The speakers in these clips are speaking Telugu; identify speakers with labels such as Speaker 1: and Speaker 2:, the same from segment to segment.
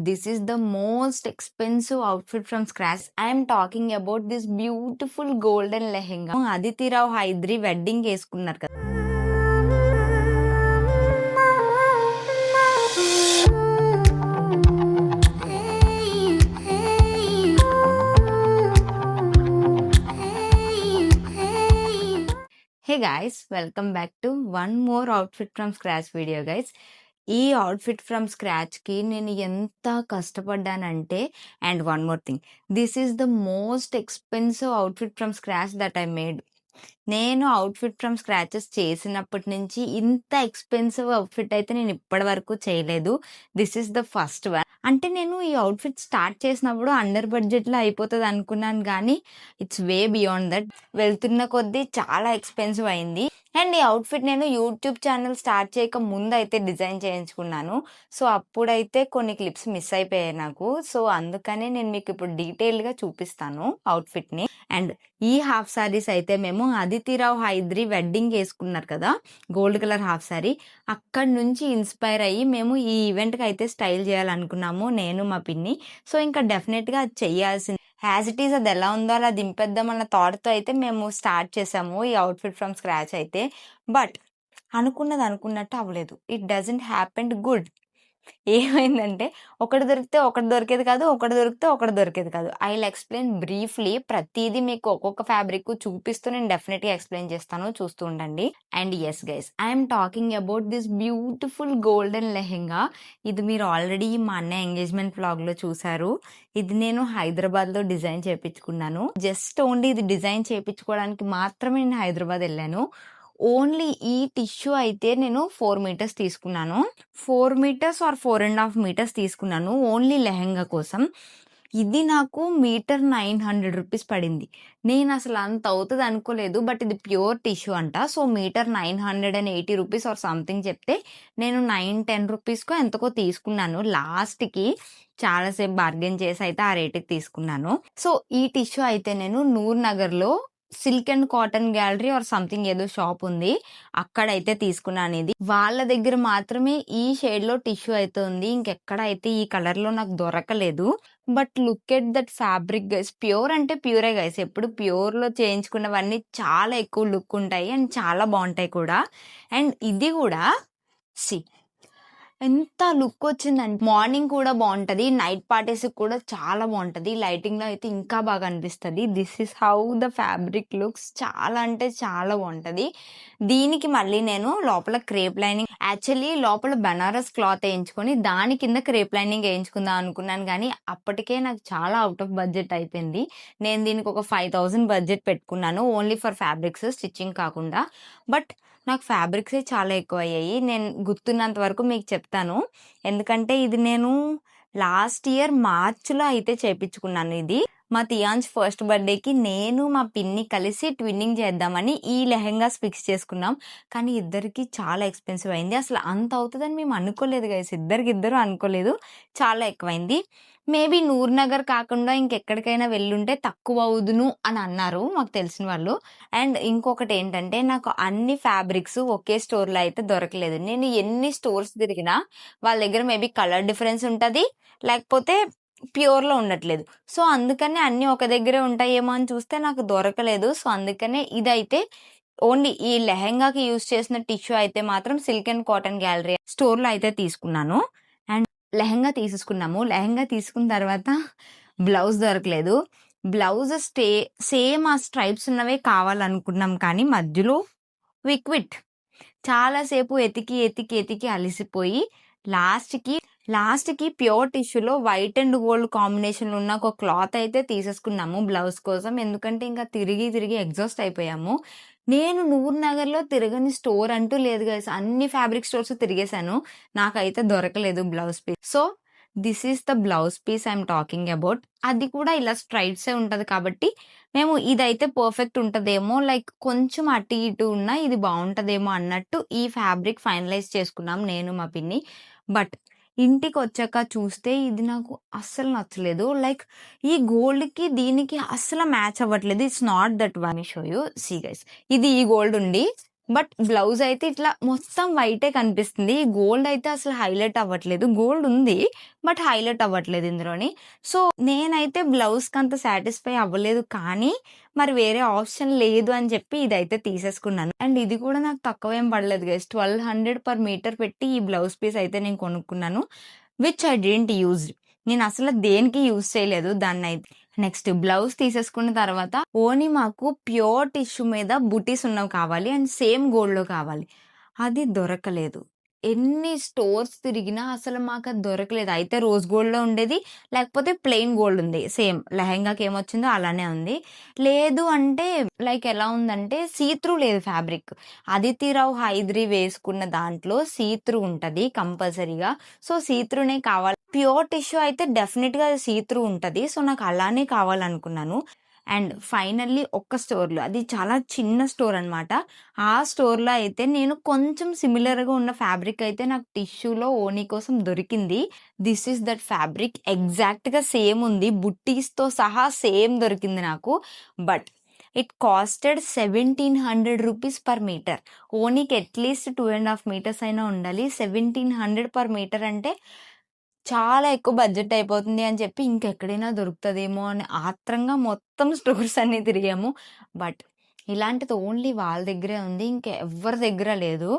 Speaker 1: This is the most expensive outfit from scratch. I am talking about this beautiful golden lehenga. Aditi Rao Hydari wedding వేసుకున్నారు కదా. Hey guys, welcome back to one more outfit from scratch video guys. ఈ అవుట్‌ఫిట్ ఫ్రమ్ స్క్రాచ్‌కి నేను ఎంత కష్టపడ్డానంటే and one more thing, this is the most expensive outfit from scratch that I made. నేను అవుట్‌ఫిట్ ఫ్రమ్ స్క్రాచెస్ చేసినప్పటి నుంచి ఇంత ఎక్స్‌పెన్సివ్ అవుట్‌ఫిట్ అయితే నేను ఇప్పటి వరకు చేయలేదు. This is the first one. అంటే నేను ఈ అవుట్‌ఫిట్ స్టార్ట్ చేసినప్పుడు అండర్ బడ్జెట్‌లో అయిపోతది అనుకున్నాను గానీ, ఇట్స్ వే బియాండ్ దట్. వెళ్తున్న కొద్దీ చాలా ఎక్స్‌పెన్సివ్ అయింది. అండ్ ఈ అవుట్‌ఫిట్ నేను యూట్యూబ్ ఛానల్ స్టార్ట్ చేయక ముందయితే డిజైన్ చేయించుకున్నాను. సో, అప్పుడైతే కొన్ని క్లిప్స్ మిస్ అయిపోయాయి నాకు. సో, అందుకనే నేను మీకు ఇప్పుడు డీటెయిల్‌గా చూపిస్తాను అవుట్‌ఫిట్‌ని. అండ్ ఈ హాఫ్ సారీస్ అయితే మేము అదితి రావ్ హైదరి వెడ్డింగ్ వేసుకున్నారు కదా, గోల్డ్ కలర్ హాఫ్ సారీ, అక్కడి నుంచి ఇన్స్పైర్ అయ్యి మేము ఈ ఈవెంట్‌కి అయితే స్టైల్ చేయాలనుకున్నాము నేను మా పిన్ని. సో, ఇంకా డెఫినెట్‌గా అది చెయ్యాల్సింది. యాజ్ ఇట్ ఈజ్ అది ఎలా ఉందో అలా దింపేద్దాం అన్న థాట్‌తో అయితే మేము స్టార్ట్ చేసాము ఈ అవుట్‌ఫిట్ ఫ్రమ్ స్క్రాచ్ అయితే. బట్ అనుకున్నది అనుకున్నట్టు అవ్వలేదు. It doesn't happened good. ఏమైందంటే ఒకటి దొరికితే ఒకటి దొరికేది కాదు. ఒకటి దొరికితే ఒకటి దొరికేది కాదు. I will explain briefly. ప్రతీదీ మీకు ఒక్కొక్క ఫ్యాబ్రిక్ చూపిస్తూ నేను డెఫినెట్‌గా ఎక్స్‌ప్లెయిన్ చేస్తాను. చూస్తూ ఉండండి. And yes guys, I am talking about this beautiful golden lehenga. ఇది మీరు ఆల్రెడీ మా అన్నయ్య ఎంగేజ్‌మెంట్ వ్లాగ్‌లో చూసారు. ఇది నేను హైదరాబాద్‌లో డిజైన్ చేపించుకున్నాను. జస్ట్ ఓన్లీ ఇది డిజైన్ చేపించుకోవడానికి మాత్రమే నేను హైదరాబాద్ ఎళ్ళాను. ఓన్లీ ఈ టిష్యూ అయితే నేను 4 మీటర్స్ తీసుకున్నాను. 4 మీటర్స్ ఆర్ 4½ మీటర్స్ తీసుకున్నాను ఓన్లీ లెహెంగా కోసం. ఇది నాకు మీటర్ 900 రూపీస్ పడింది. నేనసలు అంత అవుతది అనుకోలేదు. బట్ ఇది ప్యూర్ టిష్యూ అంట. So, meter 980 rupees or something చెప్తే నేను 9, 10 రూపీస్‌కో ఎంతకో తీసుకున్నాను. లాస్ట్‌కి చాలా సేపు బార్గెయిన్ చేసి అయితే ఆ రేట్‌కి తీసుకున్నాను. సో, ఈ టిష్యూ అయితే నేను నూర్ నగర్‌లో silk and cotton gallery or something ఏదో షాప్ ఉంది. అక్కడైతే తీసుకున్నాను ఇది. వాళ్ళ దగ్గర మాత్రమే ఈ షేడ్‌లో టిష్యూ అయితే ఉంది. ఇంకెక్కడ అయితే ఈ కలర్‌లో నాకు దొరకలేదు. But look at that fabric guys. Pure అంటే ప్యూరే గైస్. ఎప్పుడు ప్యూర్‌లో చేయించుకున్నవన్నీ చాలా ఎక్కువ లుక్ ఉంటాయి అండ్ చాలా బావుంటాయి కూడా. అండ్ ఇది కూడా సీ ఎంత లుక్ వచ్చిందంటే మార్నింగ్ కూడా బావుంటది. నైట్ పార్టీస్‌కి కూడా చాలా బావుంటది. లైటింగ్‌లో అయితే ఇంకా బాగా అనిపిస్తది. This is how the fabric looks. చాలా అంటే చాలా బావుంటది. దీనికి మళ్ళీ నేను లోపల క్రేప్ లైనింగ్, యాక్చువల్లీ లోపల బనారస్ క్లాత్ ఏయించుకొని దాని కింద క్రేప్ లైనింగ్ ఏయించుకుందాం అనుకున్నాను గానీ, అప్పటికే నాకు చాలా ఔట్ ఆఫ్ బడ్జెట్ అయిపోయింది. నేను దీనికి ఒక 5000 బడ్జెట్ పెట్టుకున్నాను. ఓన్లీ ఫర్ ఫ్యాబ్రిక్స్, స్టిచ్చింగ్ కాకుండా. బట్ నాకు ఫ్యాబ్రిక్సే చాలా ఎక్కువయ్యాయి. నేను గుర్తున్నంత వరకు మీకు చెప్తాను. ఎందుకంటే ఇది నేను లాస్ట్ ఇయర్ మార్చ్‌లో అయితే చేపించుకున్నాను ఇది. మా తియాన్స్ ఫస్ట్ బర్త్‌డేకి నేను, మా పిన్ని కలిసి ట్విన్నింగ్ చేద్దామని ఈ లెహెంగాస్ ఫిక్స్ చేసుకున్నాం. కానీ ఇద్దరికీ చాలా ఎక్స్‌పెన్సివ్ అయింది. అసలు అంత అవుతదని మేము అనుకోలేదు గైస్. ఇద్దరికిద్దరు అనుకోలేదు. చాలా ఎక్కువైంది. మేబీ నూర్ నగర్ కాకుండా ఇంకెక్కడికైనా వెళ్ళుంటే తక్కువ అవుదును అని అన్నారు మాకు తెలిసిన వాళ్ళు. అండ్ ఇంకొకటేంటంటే నాకు అన్ని ఫ్యాబ్రిక్స్ ఒకే స్టోర్‌లో అయితే దొరకలేదు. నేను ఎన్ని స్టోర్స్ తిరిగినా వాళ్ళ దగ్గర మేబీ కలర్ డిఫరెన్స్ ఉంటది. లేకపోతే ప్యూర్‌లో ఉండట్లేదు. సో, అందుకనే అన్నీ ఒక దగ్గరే ఉంటాయేమో అని చూస్తే నాకు దొరకలేదు. సో, అందుకనే ఇదైతే ఓన్లీ ఈ లెహెంగాకి యూజ్ చేసిన టిష్యూ అయితే మాత్రం సిల్క్ అండ్ కాటన్ గ్యాలరీ స్టోర్‌లో అయితే తీసుకున్నాను. అండ్ లెహెంగా తీసేసుకున్నాము. లెహెంగా తీసుకున్న తర్వాత బ్లౌజ్ దొరకలేదు. బ్లౌజ్ సేమ్ ఆ స్ట్రైప్స్ ఉన్నవే కావాలనుకున్నాం కానీ మధ్యలో వి క్విట్. చాలా సేపు ఎతికి అలిసిపోయి లాస్ట్‌కి ప్యూర్ టిష్యూలో వైట్ అండ్ గోల్డ్ కాంబినేషన్‌లో ఉన్న ఒక క్లాత్ అయితే తీసేసుకున్నాము బ్లౌజ్ కోసం. ఎందుకంటే ఇంకా తిరిగి ఎగ్జాస్ట్ అయిపోయాము. నేను నూర్ నగర్‌లో తిరగని స్టోర్ అంటూ లేదు గైస్. అన్ని ఫ్యాబ్రిక్ స్టోర్స్ తిరిగేసాను. నాకైతే దొరకలేదు blouse piece. So, this is the blouse piece I am talking about. అది కూడా ఇలా స్ట్రైప్సే ఉంటది కాబట్టి మేము ఇదైతే పర్ఫెక్ట్ ఉంటదేమో, లైక్ కొంచెం అటు ఇటు ఉన్నా ఇది బావుంటదేమో అన్నట్టు ఈ ఫ్యాబ్రిక్ ఫైనలైజ్ చేసుకున్నాం నేను, మా పిన్ని. బట్ ఇంటికొచ్చాక చూస్తే ఇది నాకు అస్సలు నచ్చలేదు. లైక్ ఈ గోల్డ్‌కి దీనికి అస్సలు మ్యాచ్ అవ్వట్లేదు. It's not that one. Show you. See guys, ఇది ఈ గోల్డ్ ఉండి బట్ బ్లౌజ్ అయితే ఇట్లా మొత్తం వైటే కనిపిస్తుంది. గోల్డ్ అయితే అసలు హైలైట్ అవ్వట్లేదు. గోల్డ్ ఉంది. బట్ హైలైట్ అవ్వట్లేదు ఇందులోని. సో, నేనైతే బ్లౌజ్‌కి అంత సాటిస్ఫై అవ్వలేదు. కానీ మరి వేరే ఆప్షన్ లేదు అని చెప్పి ఇదైతే తీసేసుకున్నాను. అండ్ ఇది కూడా నాకు తక్కువేం పడలేదు గైస్. 1200 పర్ మీటర్ పెట్టి ఈ బ్లౌజ్ పీస్ అయితే నేను కొనుక్కున్నాను. Which I didn't use. నేనసల దేనికి యూజ్ చేయలేదు దాన్నైతే. నెక్స్ట్ బ్లౌజ్ తీసేసుకున్న తర్వాత ఓని మాకు ప్యూర్ టిష్యూ మీద బుటీస్ ఉన్నవి కావాలి అండ్ సేమ్ గోల్డ్‌లో కావాలి. అది దొరకలేదు. ఎన్ని స్టోర్స్ తిరిగినా అసలు మాకది దొరకలేదు. అయితే రోజ్ గోల్డ్‌లో ఉండేది. లేకపోతే ప్లెయిన్ గోల్డ్ ఉంది. సేమ్ లెహెంగాకి ఏమొచ్చిందో అలానే ఉంది. లేదు అంటే లైక్ ఎలా ఉందంటే సీ త్రూ లేదు ఫ్యాబ్రిక్. అదితిరావు హైదరి వేసుకున్న దాంట్లో సీ త్రూ ఉంటది కంపల్సరీగా. సో, సీ త్రూనే కావాలి. ప్యూర్ టిష్యూ అయితే డెఫినిట్‌గా సీ త్రూ ఉంటది. సో, నాకు అలానే కావాలనుకున్నాను. అండ్ ఫైనల్లీ ఒక్క స్టోర్‌లో అది చాలా చిన్న స్టోర్ అనమాట. ఆ స్టోర్‌లో అయితే నేను కొంచెం సిమిలర్‌గా ఉన్న ఫ్యాబ్రిక్ అయితే నాకు టిష్యూలో ఓనీ కోసం దొరికింది. దిస్ ఈస్ దట్ ఫ్యాబ్రిక్ ఎగ్జాక్ట్‌గా సేమ్ ఉంది. బుట్టీస్‌తో సహా సేమ్ దొరికింది నాకు. But it costed 1700 rupees per metre. ఓనీకి అట్‌లీస్ట్ 2½ మీటర్స్ అయినా ఉండాలి. 1700 పర్ మీటర్ అంటే చాలా ఎక్కువ బడ్జెట్ అయిపోతుంది అని చెప్పి ఇంకెక్కడైనా దొరుకుతదేమో అని ఆత్రంగా మొత్తం స్టోర్స్ అన్నీ తిరిగాము. బట్ ఇలాంటిది ఓన్లీ వాళ్ళ దగ్గరే ఉంది. ఇంకెవ్వరి దగ్గర లేదు.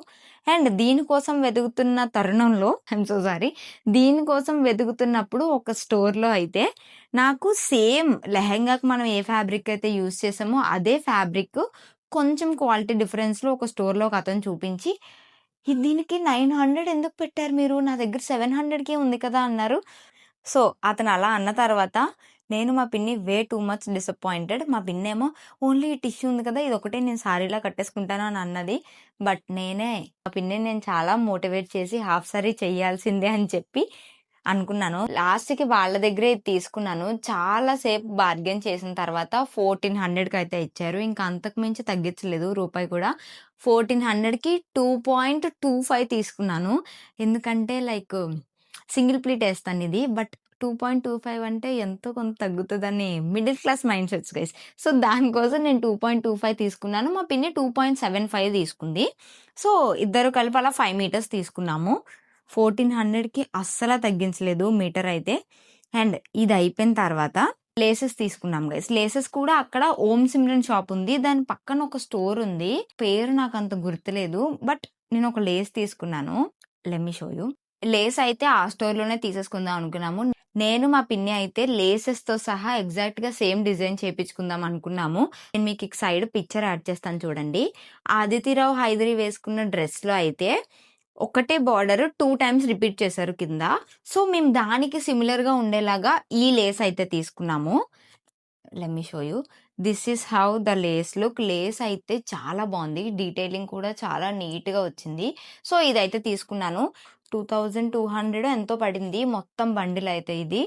Speaker 1: అండ్ దీనికోసం వెతుకుతున్న తరుణంలో ఐయామ్ సో సారీ. దీనికోసం వెతుకుతున్నప్పుడు ఒక స్టోర్‌లో అయితే నాకు సేమ్ లెహెంగాకి మనం ఏ ఫ్యాబ్రిక్ అయితే యూజ్ చేసామో అదే ఫ్యాబ్రిక్ కొంచెం క్వాలిటీ డిఫరెన్స్‌లో ఒక స్టోర్‌లో ఒకతను చూపించి దీనికి 900 ఎందుకు పెట్టారు మీరు? నా దగ్గర 700కే ఉంది కదా! అన్నారు. సో, అతను అలా అన్న తర్వాత నేను మా పిన్ని వే టూ మచ్ డిసప్పాయింటెడ్. మా పిన్నేమో ఓన్లీ ఈ టిష్యూ ఉంది కదా! ఇదొకటే నేను సారీలా కట్టేసుకుంటాను అని అన్నది. బట్ మా పిన్నిని నేను చాలా మోటివేట్ చేసి హాఫ్ సారీ చేయాల్సిందే అని చెప్పి అనుకున్నాను. లాస్ట్‌కి వాళ్ళ దగ్గరే ఇది తీసుకున్నాను. చాలా సేపు బార్గెయిన్ చేసిన తర్వాత 1400కి అయితే ఇచ్చారు. ఇంకా అంతకు మించి తగ్గించలేదు రూపాయి కూడా. 1400కి 2.25 తీసుకున్నాను. ఎందుకంటే లైక్ సింగిల్ ప్లీట్ ఏస్తానిది. బట్ 2.25 అంటే ఎంతో కొంత తగ్గుతదని middle class mindsets guys. So, దానికోసం నేను 2.25 తీసుకున్నాను. మా పిన్ని 2.75 తీసుకుంది. సో, ఇద్దరు కలిపి అలా 5 మీటర్స్ తీసుకున్నాము. 1400కి అస్సల తగ్గించలేదు మీటర్ అయితే. అండ్ ఇది అయిపోయిన తర్వాత లేసెస్ తీసుకున్నాం గైస్. లేసెస్ కూడా అక్కడ ఓం సిమ్రన్ షాప్ ఉంది. దాని పక్కన ఒక స్టోర్ ఉంది. పేరు నాకంత గుర్తులేదు. బట్ నేను ఒక లేస్ తీసుకున్నాను. Let me show you. Lace అయితే ఆ స్టోర్‌లోనే తీసేసుకుందాం అనుకున్నాము. నేను మా పిన్ని అయితే లేసెస్‌తో సహా ఎగ్జాక్ట్‌గా సేమ్ డిజైన్ చేపించుకుందాం అనుకున్నాము. నేను మీకు సైడ్ పిక్చర్ యాడ్ చేస్తాను చూడండి. అదితిరావు హైదరి వేసుకున్న డ్రెస్‌లో అయితే ఒకటే బార్డర్ 2 టైమ్స్ రిపీట్ చేశారు కింద. సో, మేము దానికి సిమిలర్‌గా ఉండేలాగా ఈ లేస్ అయితే తీసుకున్నాము. Let me show you. This is how the lace look. Lace అయితే చాలా బాగుంది. డీటెయిలింగ్ కూడా చాలా నీట్‌గా వచ్చింది. సో, ఇదైతే తీసుకున్నాను. 2200 ఎంతో పడింది. మొత్తం బండిల్ అయితే ఇది.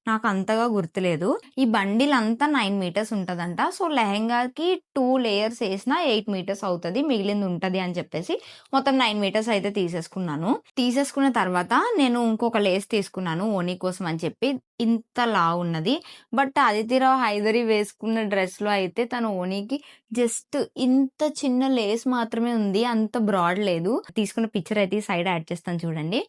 Speaker 1: నాకు అంతగా గుర్తులేదు. ఈ బండిల్ అంతా 9 మీటర్స్ ఉంటదంట. సో, లెహెంగాకి 2 లేయర్స్ ఏసినా 8 మీటర్స్ అవుతది. మిగిలింది ఉంటది అని చెప్పేసి మొత్తం 9 మీటర్స్ అయితే తీసేసుకున్నాను. తీసుకున్న తర్వాత నేను ఇంకొక లేస్ తీసుకున్నాను ఓనీ కోసం అని చెప్పి. ఇంత లావున్నది. బట్ అదితిరావు హైదరి వేసుకున్న డ్రెస్‌లో అయితే తను ఓనీకి జస్ట్ ఇంత చిన్న లేస్ మాత్రమే ఉంది. అంత బ్రాడ్ లేదు. తీసుకున్న పిక్చర్ అయితే సైడ్ యాడ్ చేస్తాను చూడండి.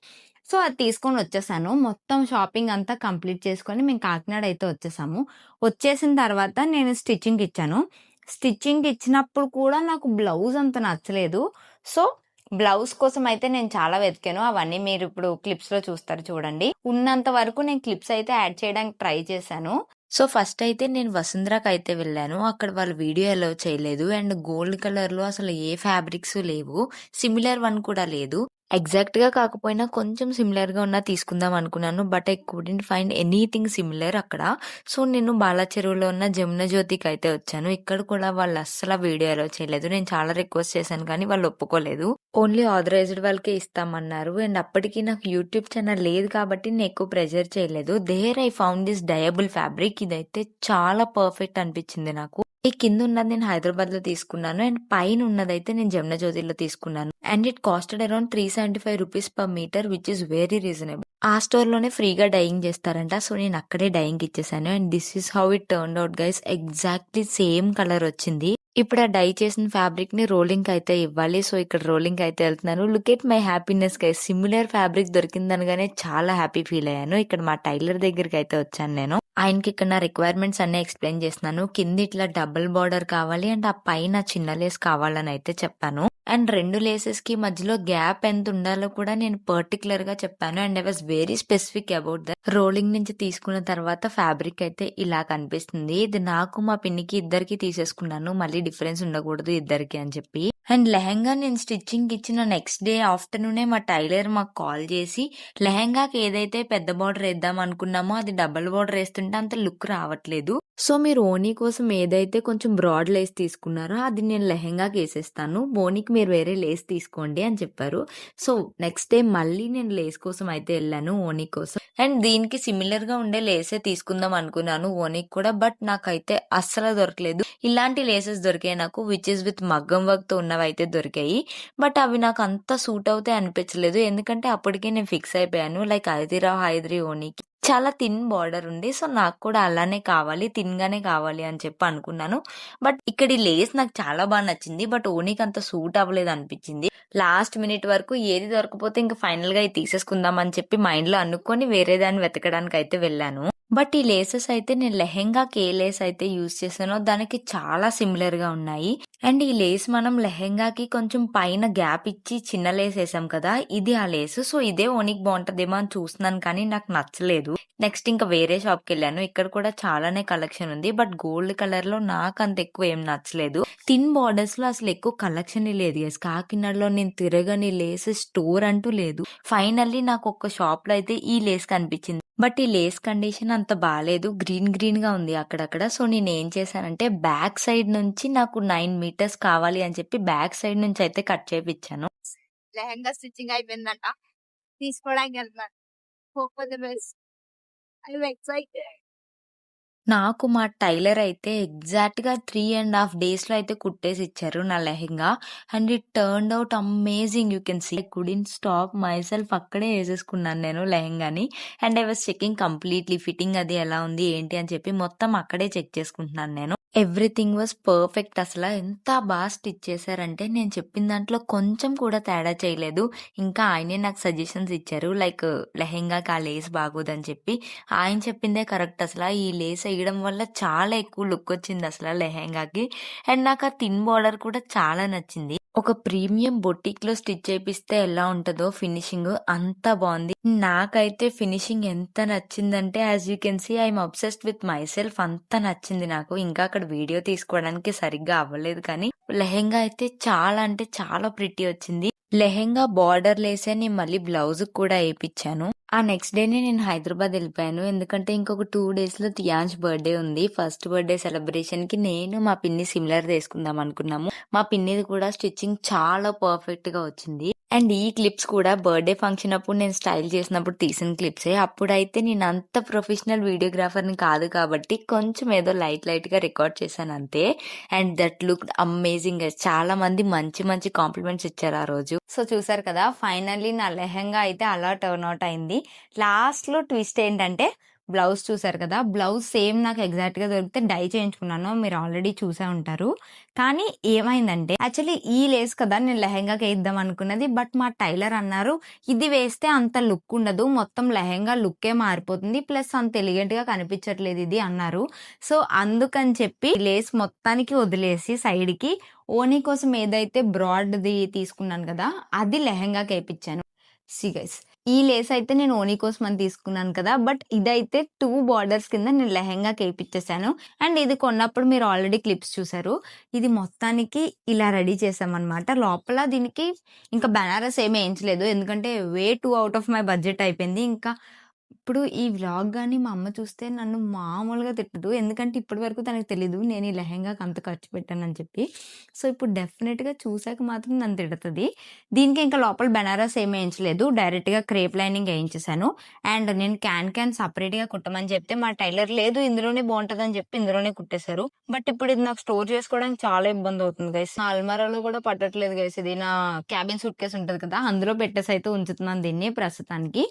Speaker 1: సో, అది తీసుకొని వచ్చేసాను. మొత్తం షాపింగ్ అంతా కంప్లీట్ చేసుకొని మేము కాకినాడ అయితే వచ్చేసాము. వచ్చేసిన తర్వాత నేను స్టిచ్చింగ్‌కి ఇచ్చాను. స్టిచ్చింగ్‌కి ఇచ్చినప్పుడు కూడా నాకు బ్లౌజ్ అంత నచ్చలేదు. సో, బ్లౌజ్ కోసం అయితే నేను చాలా వెతికాను. అవన్నీ మీరు ఇప్పుడు క్లిప్స్‌లో చూస్తారు చూడండి. ఉన్నంత వరకు నేను క్లిప్స్ అయితే యాడ్ చేయడానికి ట్రై చేశాను. సో, ఫస్ట్ అయితే నేను వసుంధరకైతే వెళ్ళాను. అక్కడ వాళ్ళు వీడియో అలౌ చేయలేదు. అండ్ గోల్డ్ కలర్‌లో అసలు ఏ ఫ్యాబ్రిక్స్ లేవు. సిమిలర్ వన్ కూడా లేదు. ఎగ్జాక్ట్‌గా కాకపోయినా కొంచెం సిమిలర్‌గా ఉన్నా తీసుకుందాం అనుకున్నాను. But I couldn't find anything similar అక్కడ. సో, నేను బాలాచెరువులో ఉన్న జమున జ్యోతికి అయితే వచ్చాను. ఇక్కడ కూడా వాళ్ళు అస్సల వీడియో అలౌ చేయలేదు. నేను చాలా రిక్వెస్ట్ చేశాను కానీ వాళ్ళు ఒప్పుకోలేదు. ఓన్లీ ఆథరైజ్డ్ వాళ్ళకే ఇస్తామన్నారు. అండ్ అప్పటికి నాకు యూట్యూబ్ ఛానల్ లేదు కాబట్టి నేను ఎక్కువ ప్రెజర్ చేయలేదు. There I found this dyeable fabric. ఇదైతే చాలా పర్ఫెక్ట్ అనిపించింది నాకు. ఈ కింద ఉన్నది నేను హైదరాబాద్‌లో తీసుకున్నాను. అండ్ పైన ఉన్నదైతే నేను జమున జ్యోతిలో తీసుకున్నాను. And it costed around 375 rupees per meter which is very reasonable. ఆ స్టోర్‌లోనే ఫ్రీగా డైయింగ్ చేస్తారంట. సో, నేను అక్కడే డైయింగ్‌కి ఇచ్చేసాను. And this is how it turned out guys. Exactly same colour వచ్చింది. ఇప్పుడు ఆ డై చేసిన ఫ్యాబ్రిక్‌ని రోలింగ్‌కయితే ఇవ్వాలి. సో, ఇక్కడ రోలింగ్‌కయితే ఎళ్తున్నాను. Look at my happiness guys. Similar fabric దొరికిందనగానే చాలా హ్యాపీ ఫీల్ అయ్యాను. ఇక్కడ మా టైలర్ దగ్గరికయితే వచ్చాను నేను. ఆయనకి ఇక్కడ నా రిక్వైర్మెంట్స్ అన్నీ ఎక్స్‌ప్లెయిన్ చేస్తున్నాను. కింద ఇట్లా డబుల్ బార్డర్ కావాలి అండ్ ఆ పైన చిన్న లేస్ కావాలని అయితే చెప్పాను. అండ్ 2 లేసెస్‌కి మధ్యలో గ్యాప్ ఎంత ఉండాలో కూడా నేను పర్టిక్యులర్‌గా చెప్పాను. And I was very specific about that. Rolling నుంచి తీసుకున్న తర్వాత ఫ్యాబ్రిక్ అయితే ఇలా కనిపిస్తుంది. ఇది నాకు, మా పిన్నికి ఇద్దరికీ తీసేసుకున్నాను. మళ్ళీ డిఫరెన్స్ ఉండకూడదు ఇద్దరికీ అని చెప్పి. అండ్ లెహెంగా నేను స్టిచ్చింగ్‌కి ఇచ్చిన నెక్స్ట్ డే ఆఫ్టర్‌నూనే మా టైలర్ మాకు కాల్ చేసి, లెహెంగాకి ఏదైతే పెద్ద బార్డర్ ఏద్దాం అనుకున్నామో అది డబుల్ బార్డర్ ఏస్తుంటే అంత లుక్ రావట్లేదు. సో, మీరు ఓనీ కోసం ఏదైతే కొంచెం బ్రాడ్ లేస్ తీసుకున్నారో అది నేను లెహెంగాకి ఏసేస్తాను. ఓనీకి మీరు వేరే లేస్ తీసుకోండి అని చెప్పారు. సో, నెక్స్ట్ డే మళ్ళీ నేను లేస్ కోసం అయితే ఎళ్ళాను ఓనీ కోసం. అండ్ దీనికి సిమిలర్‌గా ఉండే లేసే తీసుకుందాం అనుకున్నాను ఓనీకి కూడా. బట్ నాకైతే అస్సలు దొరకలేదు. ఇలాంటి లేసెస్ దొరికాయి నాకు విచ్ ఈస్ విత్ మగ్గం వర్క్‌తో ఉన్నవైతే దొరికాయి. బట్ అవి నాకు అంత సూట్ అవుతాయి అనిపించలేదు. ఎందుకంటే అప్పటికే నేను ఫిక్స్ అయిపోయాను. లైక్ హైదరీ ఓనీకి చాలా థిన్ బార్డర్ ఉంది. సో, నాకు కూడా అలానే కావాలి. థిన్‌గానే కావాలి అని చెప్పి అనుకున్నాను. బట్ ఇక్కడ ఈ లేస్ నాకు చాలా బా నచ్చింది. బట్ ఓనీకి అంత సూట్ అవ్వలేదు అనిపించింది. లాస్ట్ మినిట్ వరకు ఏది దొరకకపోతే ఇంక ఫైనల్‌గా ఇది తీసేసుకుందాం అని చెప్పి మైండ్‌లో అనుకోని వేరే దాన్ని వెతకడానికైతే వెళ్ళాను. బట్ ఈ లేసెస్ అయితే నేను లెహెంగాకి ఏ లేస్ అయితే యూజ్ చేశానో దానికి చాలా సిమిలర్‌గా ఉన్నాయి. అండ్ ఈ లేస్ మనం లెహెంగాకి కొంచెం పైన గ్యాప్ ఇచ్చి చిన్న లేస్ ఏసాం కదా! ఇది ఆ లేస్. సో, ఇదే ఓనీకి బావుంటదేమో అని చూస్తున్నాను కానీ నాకు నచ్చలేదు. నెక్స్ట్ ఇంకా వేరే షాప్‌కెళ్ళాను. ఇక్కడ కూడా చాలానే కలెక్షన్ ఉంది. బట్ గోల్డ్ కలర్‌లో నాకంత ఎక్కువ ఏం నచ్చలేదు. థిన్ బార్డర్స్‌లో అసలు ఎక్కువ కలెక్షనే లేదు గైస్. కాకినాడలో నేను తిరగని లేస్ స్టోర్ అంటూ లేదు. ఫైనల్లీ నాకు ఒక షాప్‌లో అయితే ఈ లేస్ కనిపించింది. బట్ ఈ లేస్ కండిషన్ అంత బాలేదు. గ్రీన్‌గా ఉంది అక్కడక్కడ. సో, నేనేం చేశానంటే బ్యాక్ సైడ్ నుంచి నాకు 9 మీటర్స్ కావాలి అని చెప్పి బ్యాక్ సైడ్ నుంచి అయితే కట్ చేపిచ్చాను.
Speaker 2: లెహంగా స్టిచ్చింగ్ అయిపోయిందంట. తీసుకోవడానికి వెళ్తున్నాను. Hope for the best. I am excited.
Speaker 1: నాకు మా టైలర్ అయితే ఎగ్జాక్ట్‌గా 3½ డేస్‌లో అయితే కుట్టేసి ఇచ్చారు నా lehenga. And it turned out amazing. You can see. I couldn't stop myself. అక్కడే ఏసేసుకున్నాను నేను లెహెంగాని. And I was checking completely fitting అది ఎలా ఉంది, ఏంటి అని చెప్పి మొత్తం అక్కడే చెక్ చేసుకుంటున్నాను నేను. Everything was perfect. అసల ఎంత స్టిచ్ చేశారంటే నేను చెప్పిన దాంట్లో కొంచెం కూడా తేడా చేయలేదు. ఇంకా ఆయనే నాకు సజెషన్స్ ఇచ్చారు. లైక్ లెహెంగాకి ఆ లేస్ బాగోదని చెప్పి. ఆయన చెప్పిందే కరెక్ట్ అసల. ఈ లేస్ ఎయడం వల్ల చాలా ఎక్కువ లుక్ వచ్చింది అసల లెహెంగాకి. అండ్ నాకు ఆ థిన్ బార్డర్ కూడా చాలా నచ్చింది. ఒక ప్రీమియం బొటిక్‌లో స్టిచ్ చేపిస్తే ఎలా ఉంటదో ఫినిషింగ్ అంత బావుంది. నాకైతే ఫినిషింగ్ ఎంత నచ్చిందంటే as you can see I am obsessed with myself. అంత నచ్చింది నాకు. ఇంకా అక్కడ వీడియో తీసుకోవడానికి సరిగ్గా అవ్వలేదు కానీ లెహెంగా అయితే చాలా అంటే చాలా ప్రిటీ వచ్చింది. లెహెంగా బార్డర్ లేసే నేను మళ్ళీ బ్లౌజ్‌కి కూడా ఏపిచ్చాను. ఆ నెక్స్ట్ డేనే నేను హైదరాబాద్ ఎళ్ళిపోయాను. ఎందుకంటే ఇంకొక 2 డేస్‌లో తియాన్స్ బర్త్‌డే ఉంది. ఫస్ట్ బర్త్‌డే సెలబ్రేషన్‌కి నేను, మా పిన్ని సిమిలర్‌ది ఏసుకుందాం అనుకున్నాము. మా పిన్నిది కూడా స్టిచ్చింగ్ చాలా పర్ఫెక్ట్‌గా వచ్చింది. అండ్ ఈ క్లిప్స్ కూడా బర్త్‌డే ఫంక్షన్ అప్పుడు నేను స్టైల్ చేసినప్పుడు తీసిన క్లిప్సే. అప్పుడైతే నేను అంత ప్రొఫెషనల్ వీడియోగ్రాఫర్‌ని కాదు కాబట్టి కొంచెం ఏదో లైట్‌గా రికార్డ్ చేశాను అంతే. And that looked amazing. చాలా మంది మంచి మంచి కాంప్లిమెంట్స్ ఇచ్చారు ఆ రోజు. సో, చూసారు కదా! ఫైనల్లీ నా లెహెంగా అయితే అలా టర్న్ ఔట్ అయింది. లాస్ట్‌లో ట్విస్ట్ ఏంటంటే బ్లౌజ్ చూసారు కదా! బ్లౌజ్ సేమ్ నాకు ఎగ్జాక్ట్‌గా దొరికితే డై చేయించుకున్నాను. మీరు ఆల్రెడీ చూసే ఉంటారు. కానీ ఏమైందంటే యాక్చువల్లీ ఈ లేస్ కదా నేను లెహెంగాకి ఏద్దాం అనుకున్నది. బట్ మా టైలర్ అన్నారు, "ఇది వేస్తే అంత లుక్ ఉండదు. మొత్తం లెహెంగా లుక్కే మారిపోతుంది. ప్లస్ అంత ఎలిగెంట్‌గా కనిపించట్లేదు ఇది" అన్నారు. సో, అందుకని చెప్పి లేస్ మొత్తానికి వదిలేసి సైడ్‌కి ఓనీ కోసం ఏదైతే బ్రాడ్‌ది తీసుకున్నాను కదా! అది లెహెంగాకి ఏపిచ్చాను. సీ గైస్, ఈ లేస్ అయితే నేను ఓనీ కోసం అని తీసుకున్నాను కదా! బట్ ఇదైతే 2 బార్డర్స్ కింద నేను లెహెంగాకి ఏపిచ్చేసాను. అండ్ ఇది కొన్నప్పుడు మీరు ఆల్రెడీ క్లిప్స్ చూసారు. ఇది మొత్తానికి ఇలా రెడీ చేశామనమాట. లోపల దీనికి ఇంకా బనారస్ ఏమి ఏయించలేదు. ఎందుకంటే way too out of my budget అయిపోయింది. ఇంకా ఇప్పుడు ఈ వ్లాగ్ గాని మా అమ్మ చూస్తే నన్ను మామూలుగా తిట్టదు. ఎందుకంటే ఇప్పటి వరకు తనకు తెలీదు నేను ఈ లెహెంగాకి అంత ఖర్చు పెట్టానని చెప్పి. సో, ఇప్పుడు డెఫినిట్‌గా చూసాక మాత్రం నన్ను తిడతది. దీనికి ఇంకా లోపల బెనారస్ ఏమి ఏయించలేదు. డైరెక్ట్‌గా క్రేప్ లైనింగ్ ఏయించేసాను. అండ్ నేను క్యాన్ సెపరేట్‌గా కుట్టమని చెప్తే మా టైలర్ లేదు ఇందులోనే బావుంటదని చెప్పి ఇందులోనే కుట్టేసారు. బట్ ఇప్పుడు ఇది నాకు స్టోర్ చేసుకోవడానికి చాలా ఇబ్బందవుతుంది గైస్. నా అల్మారాలో కూడా పట్టట్లేదు గైస్ ఇది. నా క్యాబిన్ సూట్‌కేస్ ఉంటది కదా! అందులో పెట్టేసి అయితే ఉంచుతున్నాను దీన్ని ప్రస్తుతానికి.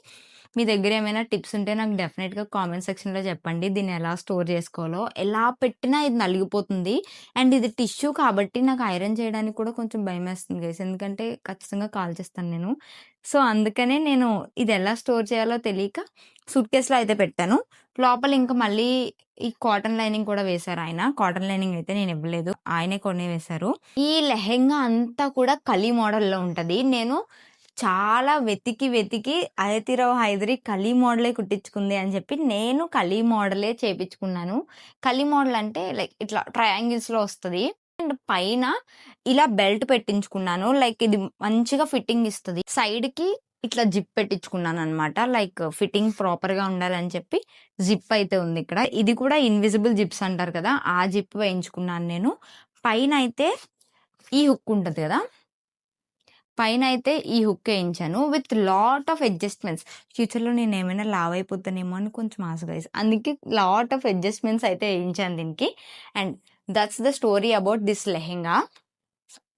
Speaker 1: మీ దగ్గర ఏమైనా టిప్స్ ఉంటే నాకు డెఫినిట్‌గా కామెంట్ సెక్షన్‌లో చెప్పండి. దీన్ని ఎలా స్టోర్ చేసుకోవాలో. ఎలా పెట్టినా ఇది నలిగిపోతుంది. అండ్ ఇది టిష్యూ కాబట్టి నాకు ఐరన్ చేయడానికి కూడా కొంచెం భయమేస్తుంది గైస్. ఎందుకంటే ఖచ్చితంగా కాల్చేస్తాను నేను. సో, అందుకనే నేను ఇది ఎలా స్టోర్ చేయాలో తెలియక సూట్‌కేస్‌లో అయితే పెట్టాను. లోపల ఇంకా మళ్ళీ ఈ కాటన్ లైనింగ్ కూడా వేశారాయన. కాటన్ లైనింగ్ అయితే నేనివ్వలేదు. ఆయనే కొని వేశారు. ఈ లెహెంగా అంతా కూడా కలీ మోడల్‌లో ఉంటది. నేను చాలా వెతికి 'అదితిరావు హైదరి' కలీ మోడలే కుట్టించుకుంది అని చెప్పి నేను కలీ మోడలే చేపించుకున్నాను. కలీ మోడల్ అంటే లైక్ ఇట్లా ట్రయాంగిల్స్‌లో వస్తది. అండ్ పైన ఇలా బెల్ట్ పెట్టించుకున్నాను. లైక్ ఇది మంచిగా ఫిట్టింగ్ ఇస్తది. సైడ్‌కి ఇట్లా జిప్ పెట్టించుకున్నాననమాట. లైక్ ఫిట్టింగ్ ప్రాపర్‌గా ఉండాలని చెప్పి జిప్ అయితే ఉంది ఇక్కడ. ఇది కూడా ఇన్విజిబుల్ జిప్స్ అంటారు కదా! ఆ జిప్ వేయించుకున్నాను నేను. పైనైతే ఈ హుక్ ఉంటది కదా! పైనైతే ఈ హుక్ ఏయించాను. With lot of adjustments. ఫ్యూచర్‌లో నేనేమైనా లావయిపోతానేమో అని కొంచెం ఆశ గైస్. అందుకే లాట్ ఆఫ్ అడ్జస్ట్‌మెంట్స్ అయితే ఏయించాను దీనికి. And that's the story about this lehenga.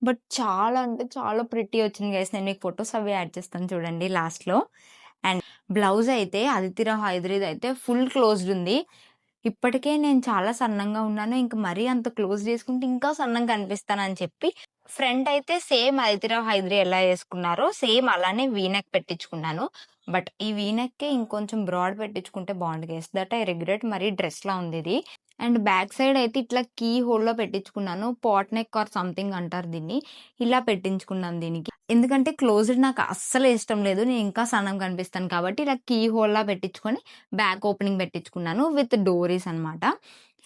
Speaker 1: But చాలా అంటే చాలా ప్రిటీ వచ్చింది గైస్. నేను మీకు ఫోటోస్ అవి యాడ్ చేస్తాను చూడండి లాస్ట్‌లో. అండ్ బ్లౌజ్ అయితే 'అదితిరావు హైదరి'దయితే ఫుల్ క్లోజ్డ్ ఉంది. ఇప్పటికే నేను చాలా సన్నంగా ఉన్నాను. ఇంక మరీ అంత క్లోజ్ చేసుకుంటే ఇంకా సన్నంగా కనిపిస్తానని చెప్పి ఫ్రంట్ అయితే సేమ్ 'అదితిరావు హైదరి' ఎలా యేసుకున్నారో సేమ్ అలానే వీ నెక్ పెట్టించుకున్నాను. బట్ ఈ వీ నెక్‌కే ఇంకొంచెం బ్రాడ్ పెట్టించుకుంటే బావుండు గైస్. That I regret. మరీ డ్రెస్‌లా ఉందిది. అండ్ బ్యాక్ సైడ్ అయితే ఇట్లా కీ హోల్‌లో పెట్టించుకున్నాను. పాట్ నెక్ ఆర్ సంథింగ్ అంటారు దీన్ని. ఇలా పెట్టించుకున్నాను దీనికి. ఎందుకంటే క్లోజ్డ్ నాకు అస్సలు ఇష్టం లేదు. నేను ఇంకా సన్నంగా కనిపిస్తాను కాబట్టి ఇలా కీ హోల్‌లా పెట్టించుకొని బ్యాక్ ఓపెనింగ్ పెట్టించుకున్నాను. విత్ డోరీస్ అన్నమాట.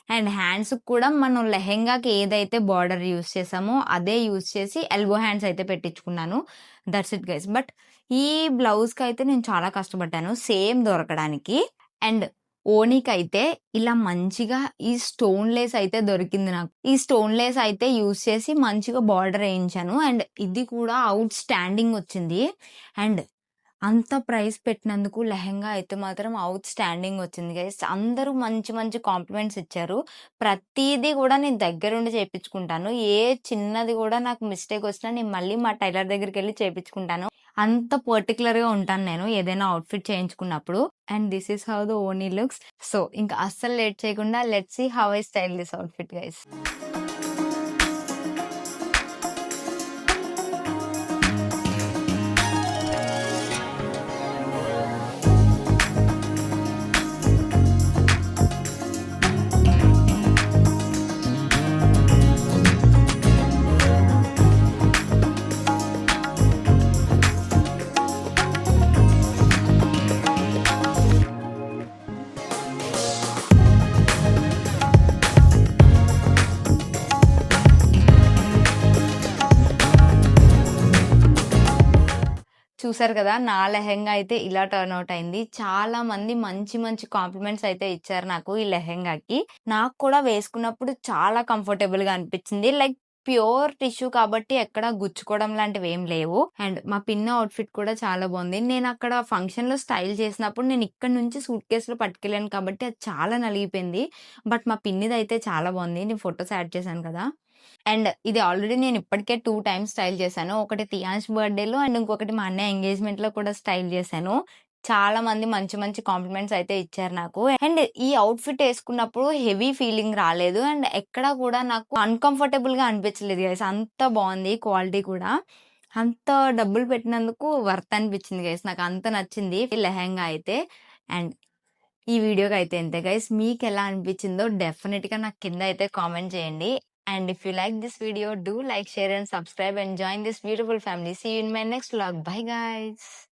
Speaker 1: అండ్ హ్యాండ్స్‌కి కూడా మనం లెహెంగాకి ఏదైతే బార్డర్ యూజ్ చేసామో అదే యూజ్ చేసి ఎల్బో హ్యాండ్స్ అయితే పెట్టించుకున్నాను. That's it guys. బట్ ఈ బ్లౌజ్‌కైతే నేను చాలా కష్టపడ్డాను సేమ్ దొరకడానికి. అండ్ ఓణీకైతే ఇలా మంచిగా ఈ స్టోన్ లేస్ అయితే దొరికింది నాకు. ఈ స్టోన్ లేస్ అయితే యూజ్ చేసి మంచిగా బార్డర్ ఏయించాను. అండ్ ఇది కూడా ఔట్ స్టాండింగ్ వచ్చింది. అండ్ అంత ప్రైస్ పెట్టినందుకు లెహెంగా అయితే మాత్రం ఔట్ స్టాండింగ్ వచ్చింది గైస్. అందరూ మంచి మంచి కాంప్లిమెంట్స్ ఇచ్చారు. ప్రతీది కూడా నేను దగ్గరుండి చేపించుకుంటాను. ఏ చిన్నది కూడా నాకు మిస్టేక్ వచ్చినా నేను మళ్ళీ మా టైలర్ దగ్గరికెళ్ళి చేపించుకుంటాను. అంత పర్టిక్యులర్‌గా ఉంటాను నేను ఏదైనా అవుట్‌ఫిట్ చేయించుకున్నప్పుడు. And this is how the oni looks. So, ఇంక అస్సలు లేట్ చేయకుండా let's see how I style this outfit guys. చూసారు కదా! నా లెహెంగా అయితే ఇలా టర్న్ ఔట్ అయింది. చాలా మంది మంచి మంచి కాంప్లిమెంట్స్ అయితే ఇచ్చారు నాకు ఈ లెహెంగాకి. నాకు కూడా వేసుకున్నప్పుడు చాలా కంఫర్టబుల్‌గా అనిపించింది. లైక్ ప్యూర్ టిష్యూ కాబట్టి ఎక్కడ గుచ్చుకోవడం లాంటివేం లేవు. అండ్ మా పిన్ని అవుట్‌ఫిట్ కూడా చాలా బావుంది. నేనక్కడ ఫంక్షన్‌లో స్టైల్ చేసినప్పుడు నేను ఇక్కడి నుంచి సూట్‌కేస్‌లో పట్టుకెళ్ళాను కాబట్టి అది చాలా నలిగిపోయింది. బట్ మా పిన్నిదయితే చాలా బావుంది. నేను ఫోటోస్ యాడ్ చేశాను కదా! అండ్ ఇది ఆల్రెడీ నేను ఇప్పటికే 2 టైమ్స్ స్టైల్ చేశాను. ఒకటి తియాన్స్ బర్త్‌డేలో అండ్ ఇంకొకటి మా అన్నయ్య ఎంగేజ్‌మెంట్‌లో కూడా స్టైల్ చేశాను. చాలా మంది మంచి మంచి కాంప్లిమెంట్స్ అయితే ఇచ్చారు నాకు. అండ్ ఈ అవుట్‌ఫిట్ యేసుకున్నప్పుడు హెవీ ఫీలింగ్ రాలేదు. అండ్ ఎక్కడా కూడా నాకు అన్‌కంఫర్టబుల్‌గా అనిపించలేదు గైస్. అంత బావుంది క్వాలిటీ కూడా. అంత డబ్బులు పెట్టినందుకు వర్త్ అనిపించింది గైస్. నాకు అంత నచ్చింది ఈ లెహెంగా అయితే. అండ్ ఈ వీడియోకైతే ఇంతే గైస్. మీకెలా అనిపించిందో డెఫినిట్‌గా నాకు కింద అయితే కామెంట్ చేయండి. And if you like this video, do like, share and subscribe and join this beautiful family. See you in my next vlog. Bye guys.